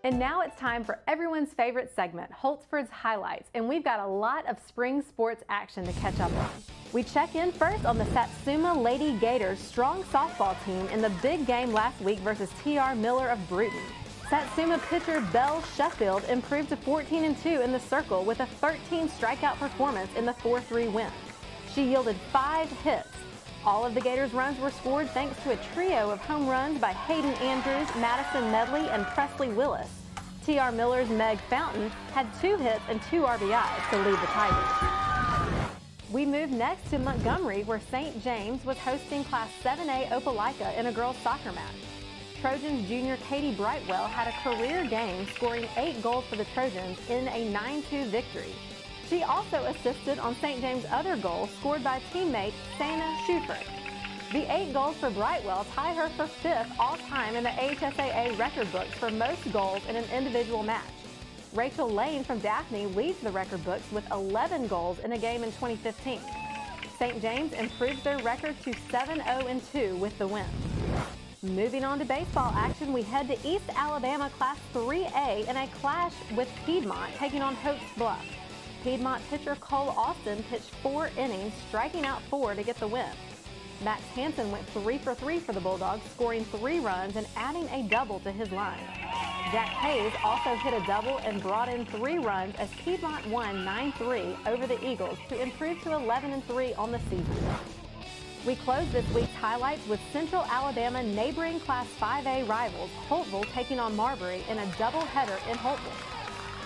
And now it's time for everyone's favorite segment, Holtzford's Highlights, and we've got a lot of spring sports action to catch up on. We check in first on the Satsuma Lady Gators strong softball team in the big game last week versus TR Miller of Bruton. Satsuma pitcher Belle Sheffield improved to 14-2 in the circle with a 13 strikeout performance in the 4-3 win. She yielded 5 hits. All of the Gators' runs were scored thanks to a trio of home runs by Hayden Andrews, Madison Medley, and Presley Willis. TR Miller's Meg Fountain had 2 hits and 2 RBIs to lead the Tigers. We move next to Montgomery, where St. James was hosting Class 7A Opelika in a girls' soccer match. Trojans junior Katie Brightwell had a career game, scoring 8 goals for the Trojans in a 9-2 victory. She also assisted on St. James' other goal, scored by teammate Sana Schufert. The 8 goals for Brightwell tie her for 5th all-time in the AHSAA record books for most goals in an individual match. Rachel Lane from Daphne leads the record books with 11 goals in a game in 2015. St. James improves their record to 7-0-2 with the win. Moving on to baseball action, we head to East Alabama Class 3A in a clash with Piedmont taking on Hopes Bluff. Piedmont pitcher Cole Austin pitched 4 innings, striking out 4 to get the win. Max Hansen went 3 for 3 for the Bulldogs, scoring 3 runs and adding a double to his line. Jack Hayes also hit a double and brought in 3 runs as Piedmont won 9-3 over the Eagles to improve to 11-3 on the season. We close this week's highlights with Central Alabama neighboring Class 5A rivals Holtville taking on Marbury in a doubleheader in Holtville.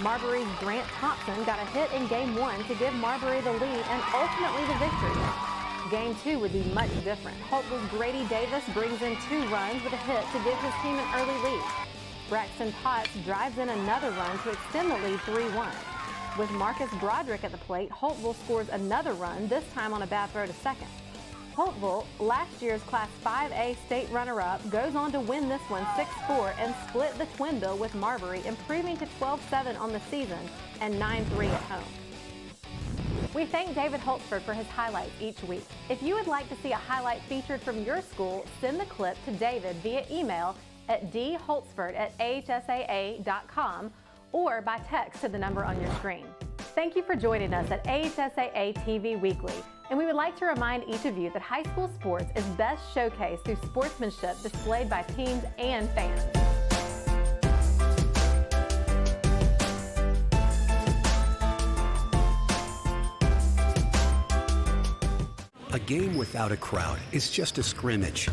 Marbury's Grant Thompson got a hit in Game 1 to give Marbury the lead and ultimately the victory. Game 2 would be much different. Holtville's Grady Davis brings in 2 runs with a hit to give his team an early lead. Braxton Potts drives in another run to extend the lead 3-1. With Marcus Broderick at the plate, Holtville scores another run, this time on a bad throw to second. Holtville, last year's Class 5A state runner-up, goes on to win this one 6-4 and split the twin bill with Marbury, improving to 12-7 on the season and 9-3 at home. We thank David Holtzford for his highlights each week. If you would like to see a highlight featured from your school, send the clip to David via email at dholtzford@ahsaa.com or by text to the number on your screen. Thank you for joining us at AHSAA TV Weekly, and we would like to remind each of you that high school sports is best showcased through sportsmanship displayed by teams and fans. A game without a crowd is just a scrimmage.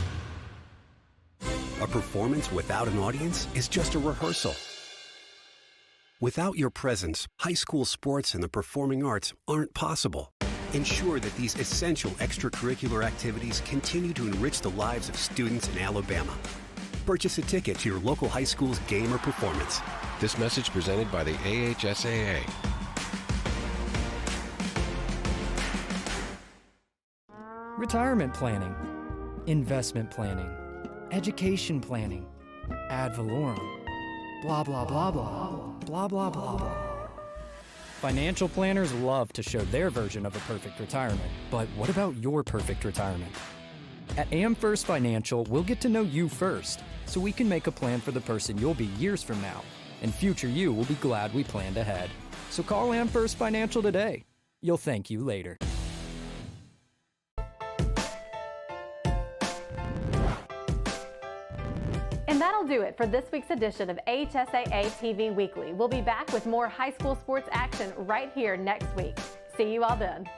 A performance without an audience is just a rehearsal. Without your presence, high school sports and the performing arts aren't possible. Ensure that these essential extracurricular activities continue to enrich the lives of students in Alabama. Purchase a ticket to your local high school's game or performance. This message presented by the AHSAA. Retirement planning, investment planning, education planning, ad valorem, blah, blah, blah, blah, blah, blah, blah, blah. Financial planners love to show their version of a perfect retirement, but what about your perfect retirement? At AmFirst Financial, we'll get to know you first, so we can make a plan for the person you'll be years from now, and future you will be glad we planned ahead. So call AmFirst Financial today. You'll thank you later. And that'll do it for this week's edition of AHSAA TV Weekly. We'll be back with more high school sports action right here next week. See you all then.